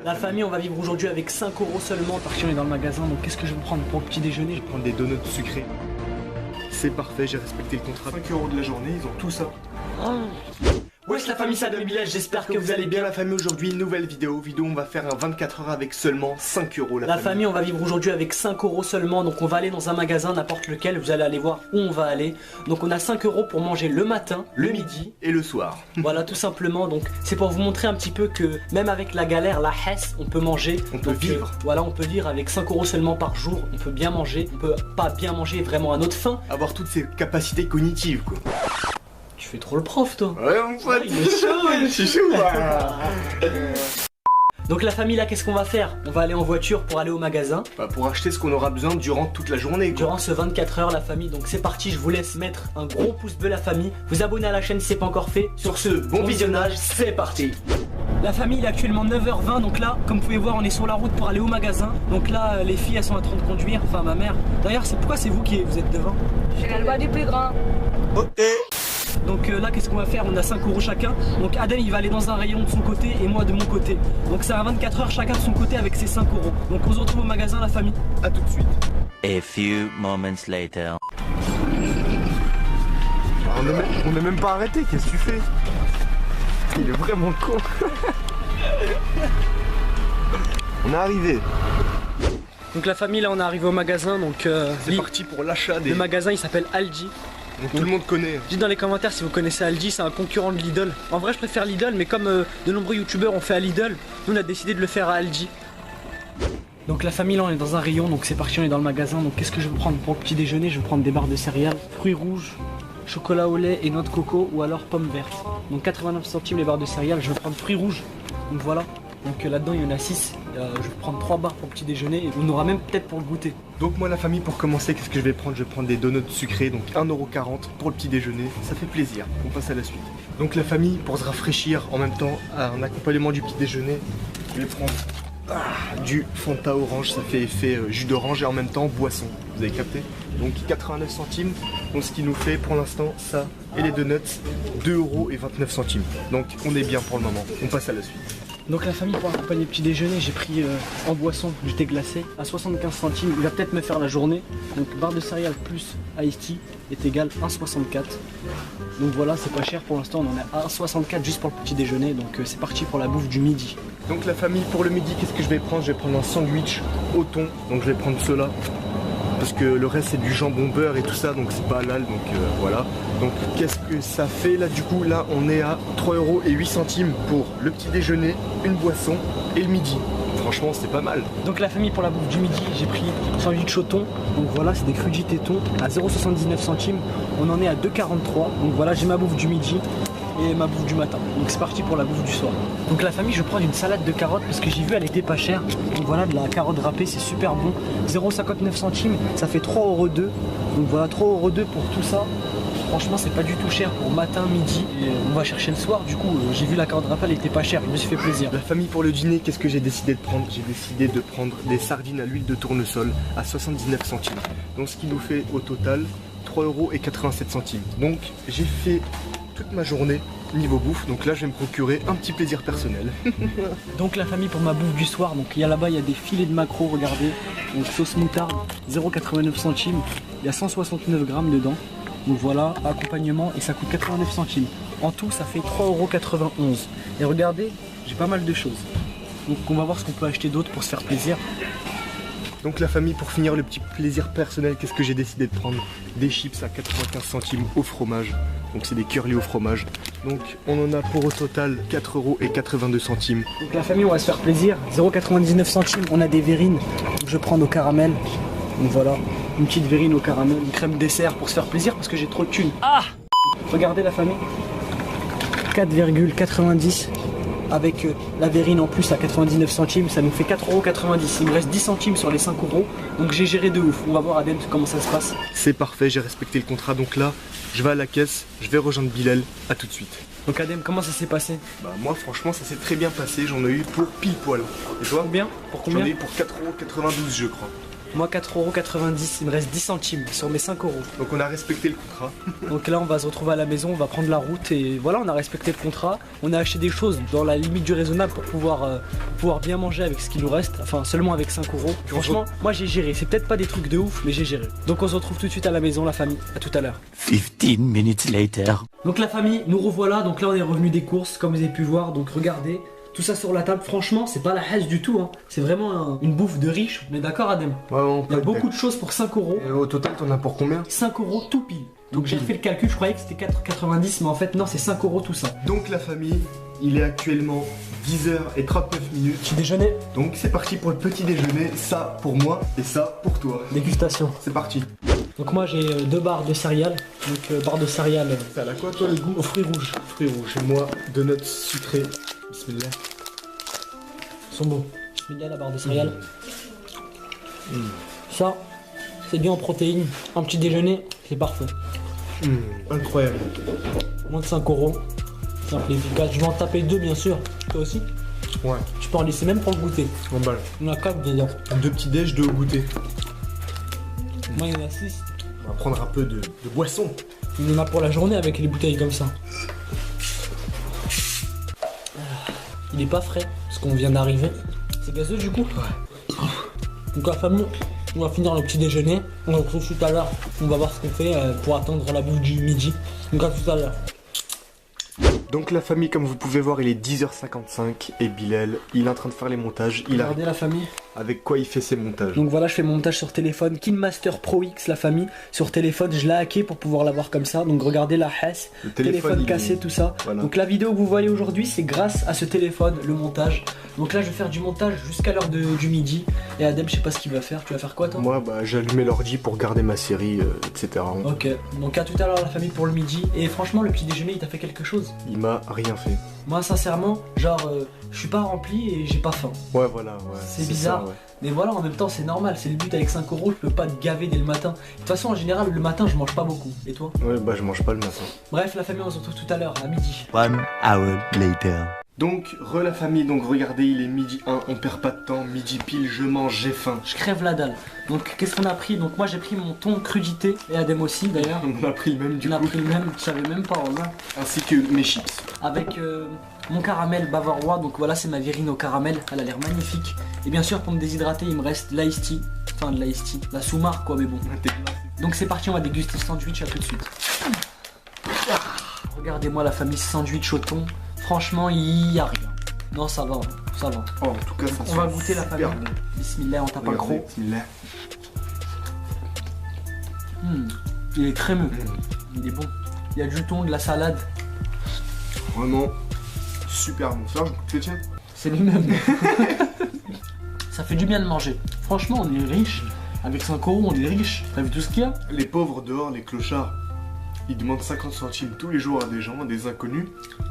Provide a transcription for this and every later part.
La famille, on va vivre aujourd'hui avec 5 € seulement parce qu'on est dans le magasin. Donc qu'est-ce que je vais prendre pour le petit déjeuner? Je vais prendre des donuts sucrés. C'est parfait, j'ai respecté le contrat. 5 € de la journée, ils ont tout ça. Wesh la famille, ça de village, j'espère que vous allez bien. La famille, aujourd'hui, nouvelle vidéo. On va faire un 24 h avec seulement 5 € La famille, on va vivre aujourd'hui avec 5 € seulement. Donc on va aller dans un magasin, n'importe lequel. Vous allez aller voir où on va aller. Donc on a 5 € pour manger le matin, le midi et le soir. Voilà, tout simplement. Donc c'est pour vous montrer un petit peu que même avec la galère, la hesse, on peut manger. On peut vivre. Voilà, on peut vivre avec 5 € seulement par jour. On peut bien manger. On peut pas bien manger vraiment à notre faim. Avoir toutes ces capacités cognitives, quoi. Tu fais trop le prof, toi. Ouais, mon pote, il est chaud, je suis chaud. Donc la famille, là, qu'est-ce qu'on va faire? On va aller en voiture pour aller au magasin. Pour acheter ce qu'on aura besoin durant toute la journée, quoi. Durant ce 24 h la famille. Donc c'est parti, je vous laisse mettre un gros pouce bleu la famille. Vous abonner à la chaîne si c'est pas encore fait. Sur ce, bon visionnage, c'est parti. La famille, il est actuellement 9 h 20. Donc là, comme vous pouvez voir, on est sur la route pour aller au magasin. Donc là, les filles, elles sont en train de conduire. Enfin, ma mère. D'ailleurs, c'est pourquoi c'est vous qui vous êtes devant? J'ai la loi du plus grand. Ok. Donc là, qu'est-ce qu'on va faire? On a 5 € chacun. Donc Adem, il va aller dans un rayon de son côté et moi de mon côté. Donc c'est à 24 h chacun de son côté avec ses 5 €. Donc on se retrouve au magasin, la famille. A tout de suite. A few moments later. On est même pas arrêté, qu'est-ce que tu fais? Il est vraiment con. On est arrivé. Donc la famille, là on est arrivé au magasin. Donc c'est parti pour l'achat des... Le magasin il s'appelle Aldi. Donc tout le monde connaît. Dites dans les commentaires si vous connaissez Aldi, c'est un concurrent de Lidl. En vrai je préfère Lidl, mais comme de nombreux youtubeurs ont fait à Lidl, nous on a décidé de le faire à Aldi. Donc la famille, là on est dans un rayon, donc c'est parti, on est dans le magasin. Donc qu'est-ce que je vais prendre pour le petit déjeuner? Je vais prendre des barres de céréales, fruits rouges, chocolat au lait et noix de coco, ou alors pommes vertes. Donc 89 centimes les barres de céréales, je vais prendre fruits rouges. Donc voilà. Donc là-dedans il y en a 6, je vais prendre 3 barres pour le petit déjeuner et on aura même peut-être pour le goûter. Donc moi la famille, pour commencer, qu'est-ce que je vais prendre? Je vais prendre des donuts sucrés, donc 1,40 € pour le petit déjeuner, ça fait plaisir. On passe à la suite. Donc la famille, pour se rafraîchir en même temps, en accompagnement du petit déjeuner, je vais prendre du Fanta orange, ça fait effet jus d'orange et en même temps boisson, vous avez capté? Donc 89 centimes, donc ce qui nous fait pour l'instant ça et les donuts 2,29 €. Donc on est bien pour le moment, on passe à la suite. Donc la famille, pour accompagner le petit déjeuner, j'ai pris en boisson du thé glacé à 75 centimes, il va peut-être me faire la journée. Donc barre de céréales plus iced tea est égal à 1,64 €. Donc voilà, c'est pas cher pour l'instant, on en est à 1,64 € juste pour le petit déjeuner. Donc c'est parti pour la bouffe du midi. Donc la famille, pour le midi, qu'est-ce que je vais prendre? Je vais prendre un sandwich au thon, donc je vais prendre cela. Parce que le reste c'est du jambon beurre et tout ça, donc c'est pas halal, donc voilà. Donc qu'est-ce que ça fait là du coup? Là on est à 3,08 € pour le petit déjeuner, une boisson et le midi. Franchement c'est pas mal. Donc la famille, pour la bouffe du midi, j'ai pris un sandwich au thon. Donc voilà, c'est des crudités thon à 0,79 centimes. On en est à 2,43 €. Donc voilà, j'ai ma bouffe du midi et ma bouffe du matin. Donc c'est parti pour la bouffe du soir. Donc la famille, je vais prendre une salade de carottes parce que j'ai vu elle était pas chère. Donc voilà, de la carotte râpée, c'est super bon. 0,59 centimes, ça fait 3,02 €. Donc voilà, 3,02 € pour tout ça. Franchement c'est pas du tout cher pour matin, midi. Et on va chercher le soir, du coup j'ai vu la carotte râpée, elle était pas chère, je me suis fait plaisir. La famille, pour le dîner, qu'est-ce que j'ai décidé de prendre? J'ai décidé de prendre des sardines à l'huile de tournesol à 79 centimes. Donc ce qui nous fait au total 3,87 €. Donc j'ai fait toute ma journée niveau bouffe, donc là je vais me procurer un petit plaisir personnel. Donc la famille, pour ma bouffe du soir, donc il y a là-bas, il y a des filets de maquereau, regardez, donc sauce moutarde, 0,89 centimes, il y a 169 grammes dedans, donc voilà, accompagnement, et ça coûte 89 centimes. En tout ça fait 3,91 €. Et regardez, j'ai pas mal de choses, donc on va voir ce qu'on peut acheter d'autre pour se faire plaisir. Donc la famille, pour finir le petit plaisir personnel, qu'est-ce que j'ai décidé de prendre? Des chips à 95 centimes au fromage. Donc c'est des curly au fromage. Donc on en a pour au total 4,82 €. Donc la famille, on va se faire plaisir, 0,99 centimes, on a des verrines, donc je vais prendre au caramel. Donc voilà, une petite verrine au caramel, une crème dessert pour se faire plaisir parce que j'ai trop de thunes. Ah! Regardez la famille, 4,90 € avec la verrine en plus à 99 centimes, ça nous fait 4,90 €. Il me reste 10 centimes sur les 5 €, donc j'ai géré de ouf. On va voir Adem comment ça se passe. C'est parfait, j'ai respecté le contrat, donc là je vais à la caisse, je vais rejoindre Bilal, à tout de suite. Donc Adem, comment ça s'est passé? Bah moi franchement ça s'est très bien passé, j'en ai eu pour pile poil. Et toi? Combien? Pour combien? J'en ai eu pour 4,92 € je crois. Moi 4,90€, il me reste 10 centimes sur mes 5 euros. Donc on a respecté le contrat. Donc là on va se retrouver à la maison, on va prendre la route et voilà, on a respecté le contrat. On a acheté des choses dans la limite du raisonnable pour pouvoir bien manger avec ce qui nous reste. Enfin seulement avec 5 euros. Franchement, moi j'ai géré. C'est peut-être pas des trucs de ouf, mais j'ai géré. Donc on se retrouve tout de suite à la maison, la famille. À tout à l'heure. 15 minutes later. Donc la famille, nous revoilà. Donc là on est revenu des courses, comme vous avez pu voir. Donc regardez. Tout ça sur la table, franchement, c'est pas la hache du tout. Hein. C'est vraiment une bouffe de riche. On est d'accord, Adem? Ouais, on Il y a beaucoup de choses pour 5 euros. Et au total, t'en as pour combien? 5 euros tout pile. Donc j'ai fait le calcul, je croyais que c'était 4,90, mais en fait, non, c'est 5 euros tout ça. Donc la famille, il est actuellement 10h39. Petit déjeuner. Donc c'est parti pour le petit déjeuner. Ça pour moi et ça pour toi. Dégustation. C'est parti. Donc moi j'ai 2 barres de céréales. Donc barres de céréales T'as la quoi toi le goût? aux fruits rouges. Fruits rouges. Et moi, donuts sucrés. Bismillah. Ils sont beaux. Bismillah, la barre de céréales. Ça, c'est bien en protéines. Un petit déjeuner, c'est parfait. Incroyable. Moins de 5 euros. Simple et efficace. Je vais en taper 2 bien sûr. Toi aussi? Ouais. Tu peux en laisser même pour le goûter. En balle. On a 4 dedans. 2 petits déj, 2 au goûter. Moi il y en a 6. On va prendre un peu de boisson. Il y en a pour la journée avec les bouteilles comme ça. Il est pas frais parce qu'on vient d'arriver. C'est gazeux du coup? Ouais. Donc la famille, on va finir le petit déjeuner. On se retrouve tout à l'heure. On va voir ce qu'on fait pour attendre la bouffe du midi. Donc à tout à l'heure. Donc la famille, comme vous pouvez voir, il est 10h55 et Bilal, il est en train de faire les montages. Il a Regardez la famille. avec quoi il fait ses montages. Donc voilà, je fais mon montage sur téléphone. KineMaster Pro X, la famille. Sur téléphone, je l'ai hacké pour pouvoir l'avoir comme ça. Donc regardez la Hess. Le Téléphone il cassé, est- tout ça. Voilà. Donc la vidéo que vous voyez aujourd'hui, c'est grâce à ce téléphone, le montage. Donc là, je vais faire du montage jusqu'à l'heure du midi. Et Adem, je sais pas ce qu'il va faire. Tu vas faire quoi toi? Moi, bah, j'ai allumé l'ordi pour garder ma série, etc. Ok, donc à tout à l'heure la famille pour le midi. Et franchement, le petit déjeuner, il t'a fait quelque chose? Il m'a rien fait. Moi, sincèrement, genre, je suis pas rempli et j'ai pas faim. Ouais, voilà, ouais. C'est bizarre. ça, ouais. Mais voilà, en même temps, c'est normal. C'est le but avec 5 euros. Je peux pas te gaver dès le matin. De toute façon, en général, le matin, je mange pas beaucoup. Et toi? Ouais, bah, je mange pas le matin. Bref, la famille, on se retrouve tout à l'heure, à midi. 1 hour later. Donc, la famille, donc regardez, il est midi 1, on perd pas de temps. Midi pile, je mange, j'ai faim. Je crève la dalle. Donc, qu'est-ce qu'on a pris? Donc, moi, j'ai pris mon thon crudité. Et Adem aussi, d'ailleurs. On a pris le même du On a coup. pris le même, je savais même pas, voilà. Ainsi que mes chips. Avec mon caramel bavarois. Donc voilà, c'est ma verrine au caramel. Elle a l'air magnifique. Et bien sûr, pour me déshydrater, il me reste l'ice tea. Enfin, de l'ice tea. La sous-marque, quoi, mais bon. Donc c'est parti, on va déguster ce sandwich, à tout de suite. Regardez-moi la famille sandwich au thon. Franchement, il y a rien. Non, ça va, ça va. Oh, en tout cas, ça On va goûter la famille. super bon. Bismillah, on tape un Regardez, croc. bismillah. Il est crémeux. Il est bon. Il y a du thon, de la salade. Vraiment super bon. Ça, je goûte le tien. C'est le même. Ça fait du bien de manger. Franchement, on est riche. Avec 5 euros, on est riche. T'as vu tout ce qu'il y a? Les pauvres dehors, les clochards, ils demandent 50 centimes tous les jours à des gens, à des inconnus.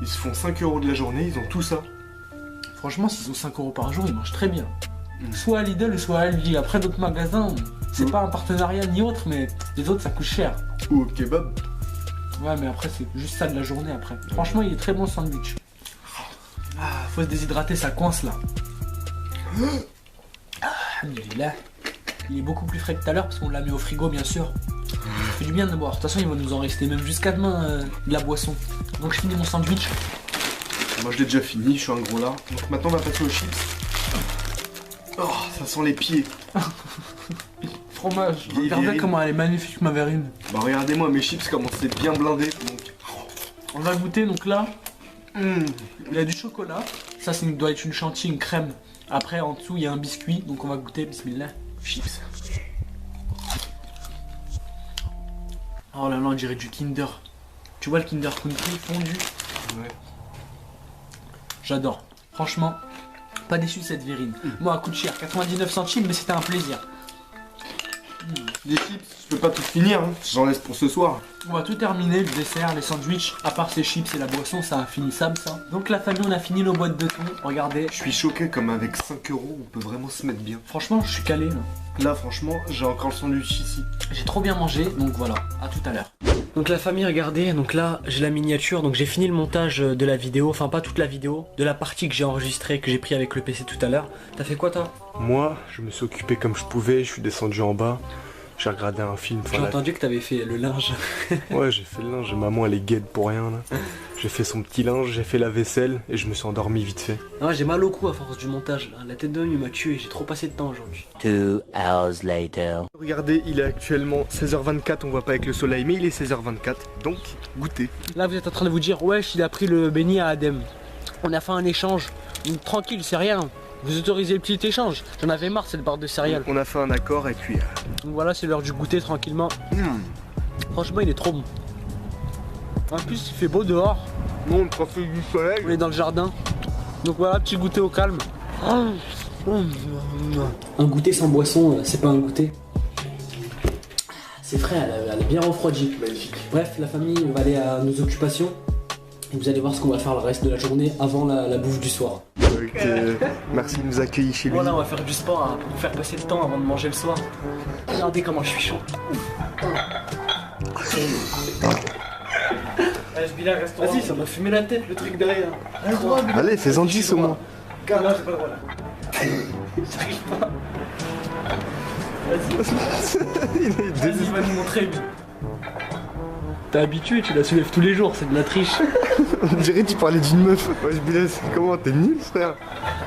Ils se font 5 euros de la journée, ils ont tout ça. Franchement, s'ils ont 5 euros par jour, ils mangent très bien. Soit à Lidl, soit à Aldi. Après, d'autres magasins, c'est pas un partenariat ni autre, mais les autres, ça coûte cher. Ou au kebab. Ouais, mais après, c'est juste ça de la journée après. Franchement, il est très bon ce sandwich. Ah, faut se déshydrater, ça coince là. Alhamdoulilah. Il est beaucoup plus frais que tout à l'heure parce qu'on l'a mis au frigo, bien sûr. Ça fait du bien de le boire. De toute façon, il va nous en rester même jusqu'à demain de la boisson. Donc, je finis mon sandwich. Moi, je l'ai déjà fini, je suis un gros lard. Donc maintenant, on va passer aux chips. Oh, ça sent les pieds. Fromage. Vieille Regardez verrine. comment elle est magnifique, ma verrine. Bah, regardez-moi, mes chips, comment c'est bien blindé. Donc, On va goûter, donc là, il y a du chocolat. Ça, doit être une chantilly, une crème. Après, en dessous, il y a un biscuit. Donc, on va goûter, bismillah. chips. Oh là là, on dirait du Kinder. Tu vois le Kinder Country fondu? Ouais. J'adore. Franchement, pas déçu de cette verrine. Moi, elle coûte cher, 99 centimes, mais c'était un plaisir. Les chips, je peux pas tout finir, hein. J'en laisse pour ce soir. On va tout terminer, le dessert, les sandwichs. À part ces chips et la boisson, c'est infinissable ça. Donc la famille, on a fini nos boîtes de thon. Regardez. Je suis choqué comme avec 5 euros, on peut vraiment se mettre bien. Franchement, je suis calé là. Là, franchement, j'ai encore le sandwich ici. J'ai trop bien mangé, donc voilà. À tout à l'heure. Donc la famille, regardez, donc là j'ai la miniature, donc j'ai fini le montage de la vidéo, enfin pas toute la vidéo, de la partie que j'ai enregistrée, que j'ai pris avec le PC tout à l'heure. T'as fait quoi toi? Moi, je me suis occupé comme je pouvais, je suis descendu en bas, j'ai regardé un film. J'ai entendu que t'avais fait le linge. Ouais, j'ai fait le linge, maman elle est gaide pour rien là. J'ai fait son petit linge, j'ai fait la vaisselle et je me suis endormi vite fait. Ah, j'ai mal au cou à force du montage, là. La tête d'homme il m'a tué, j'ai trop passé de temps aujourd'hui. 2 hours later. Regardez, il est actuellement 16h24, on voit pas avec le soleil, mais il est 16h24, donc goûtez. Là vous êtes en train de vous dire, wesh il a pris le béni à Adem. On a fait un échange, donc, tranquille c'est rien. Vous autorisez le petit échange, j'en avais marre cette barre de céréales. On a fait un accord et puis... Donc voilà, c'est l'heure du goûter tranquillement. Franchement il est trop bon. En plus il fait beau dehors. Non, on profite du soleil. On est dans le jardin. Donc voilà, petit goûter au calme. Un goûter sans boisson, c'est pas un goûter. C'est frais, elle est bien refroidie. Magnifique. Bref, la famille, on va aller à nos occupations. Et vous allez voir ce qu'on va faire le reste de la journée avant la bouffe du soir. Donc, merci de nous accueillir chez lui. Voilà, on va faire du sport hein, pour faire passer le temps avant de manger le soir. Regardez comment je suis chaud. Vas-y, ça m'a fumé la tête le truc derrière. Allez, fais-en 10 au moins. Non, j'ai pas le droit là. J'arrive pas. Vas-y, va nous montrer lui. T'es habitué, tu la soulèves tous les jours, c'est de la triche. On dirait que tu parlais d'une meuf. Ouais, Bilal, comment t'es nul, frère?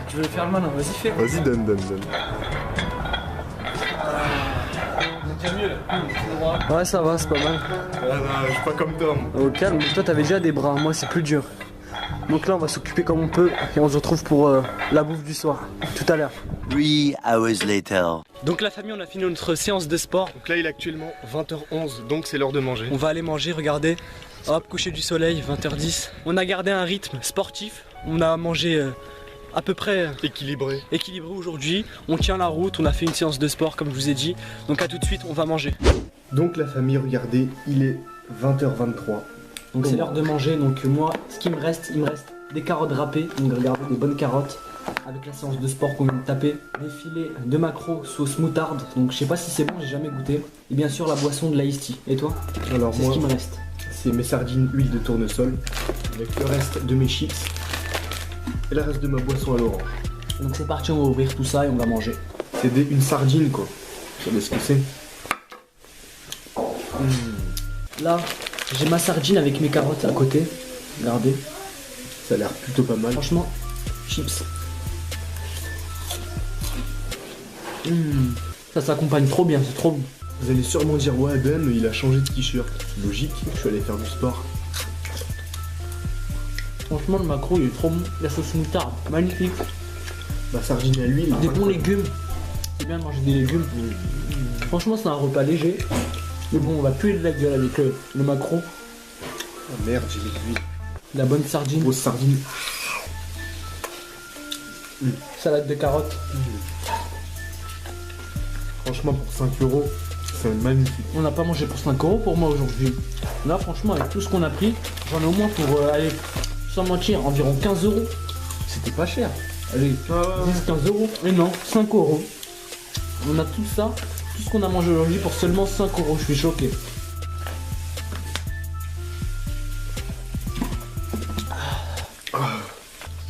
Tu veux le faire le malin, vas-y fais. Vas-y, donne. Ouais, ça va, c'est pas mal. Ah non, je suis pas comme toi. Au calme, toi t'avais déjà des bras, moi c'est plus dur. Donc là on va s'occuper comme on peut et on se retrouve pour la bouffe du soir, tout à l'heure. 3 hours later. Donc la famille, on a fini notre séance de sport. Donc là, il est actuellement 20h11, donc c'est l'heure de manger. On va aller manger, regardez. Hop, coucher du soleil, 20h10. On a gardé un rythme sportif. On a mangé à peu près Équilibré. aujourd'hui. On tient la route, on a fait une séance de sport comme je vous ai dit. Donc à tout de suite, on va manger. Donc la famille, regardez, il est 20h23. Donc c'est l'heure de manger. Donc moi, ce qui me reste, il me reste des carottes râpées. Donc regardez, des bonnes carottes. Avec la séance de sport qu'on vient de taper, des filets de maquereau sauce moutarde, donc je sais pas si c'est bon, j'ai jamais goûté, et bien sûr la boisson de l'Ice Tea. Et toi? Alors C'est moi, ce qui me reste. c'est mes sardines huile de tournesol, avec le reste de mes chips, et le reste de ma boisson à l'orange. Donc c'est parti, on va ouvrir tout ça et on va manger. C'est une sardine quoi, vous savez ce que c'est? Là, j'ai ma sardine avec mes carottes à côté, regardez, Ça a l'air plutôt pas mal. franchement, chips. Ça s'accompagne trop bien, c'est trop bon. Vous allez sûrement dire, ouais Ben, il a changé de t-shirt. Logique, je suis allé faire du sport. Franchement, le maquereau il est trop bon, la sauce moutarde, magnifique. Ma sardine à l'huile. Des bons légumes, c'est bien de manger des légumes. Franchement, c'est un repas léger. Mais bon, on va puer de la gueule avec le maquereau, Oh merde, j'ai mis de l'huile. la bonne sardine, Grosse sardine. salade de carottes. Franchement, pour 5 euros, c'est magnifique. On n'a pas mangé pour 5 euros pour moi aujourd'hui. Là, franchement, avec tout ce qu'on a pris, j'en ai au moins pour aller, sans mentir, environ 15 euros. C'était pas cher. Allez, 10-15 euros. Mais non, 5 euros. On a tout ça, tout ce qu'on a mangé aujourd'hui pour seulement 5 euros. Je suis choqué.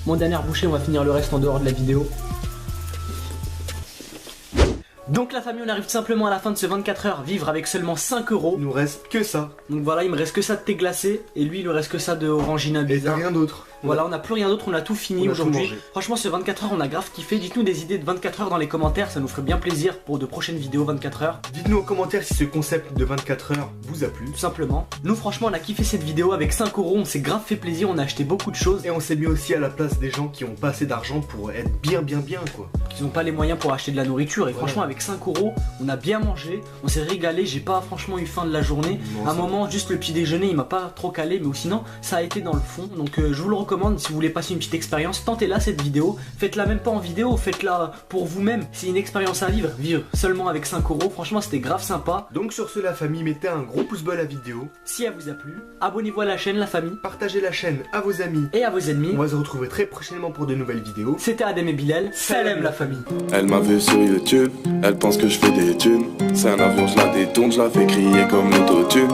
Mon dernière bouchée, on va finir le reste en dehors de la vidéo. Donc la famille, on arrive tout simplement à la fin de ce 24 heures, vivre avec seulement 5 euros. Il nous reste que ça. Donc voilà, il me reste que ça de thé glacé et lui il lui reste que ça de orangina Et bizarre. rien d'autre. Voilà, on n'a plus rien d'autre, on a tout fini On a aujourd'hui. tout mangé. Franchement, ce 24 heures, on a grave kiffé. Dites-nous des idées de 24 heures dans les commentaires, ça nous ferait bien plaisir pour de prochaines vidéos 24 heures. Dites-nous en commentaire si ce concept de 24 heures vous a plu. Tout simplement. Nous, franchement, on a kiffé cette vidéo avec 5 euros, on s'est grave fait plaisir, on a acheté beaucoup de choses. Et on s'est mis aussi à la place des gens qui ont pas assez d'argent pour être bien quoi. Ils n'ont pas les moyens pour acheter de la nourriture. Et Voilà. franchement, avec 5 euros, on a bien mangé, on s'est régalé. J'ai pas franchement eu faim de la journée. Non, À un ça moment, juste le petit déjeuner, il m'a pas trop calé, mais sinon, ça a été dans le fond. Donc, je vous le recommande si vous voulez passer une petite expérience. Tentez-la cette vidéo. Faites-la même pas en vidéo, faites-la pour vous-même. C'est une expérience à vivre. Vivre seulement avec 5 euros. Franchement, c'était grave sympa. Donc sur ce, la famille, mettez un gros pouce bleu à la vidéo. Si elle vous a plu, abonnez-vous à la chaîne, la famille, Partagez la chaîne à vos amis. et à vos ennemis. On va se retrouver très prochainement pour de nouvelles vidéos. C'était Adem et Bilal. Salam la famille. Elle m'a vu sur YouTube, elle pense que je fais des thunes. C'est un avion, je la détourne, je la fais crier comme l'autotune.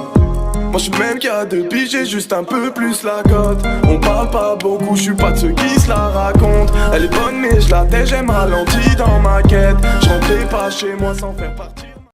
Moi je suis même qu'à 2 piges, j'ai juste un peu plus la cote. On parle pas beaucoup, je suis pas de ceux qui se la racontent. Elle est bonne mais je la tais, j'aime ralenti dans ma quête. Je rentrais pas chez moi sans faire partie.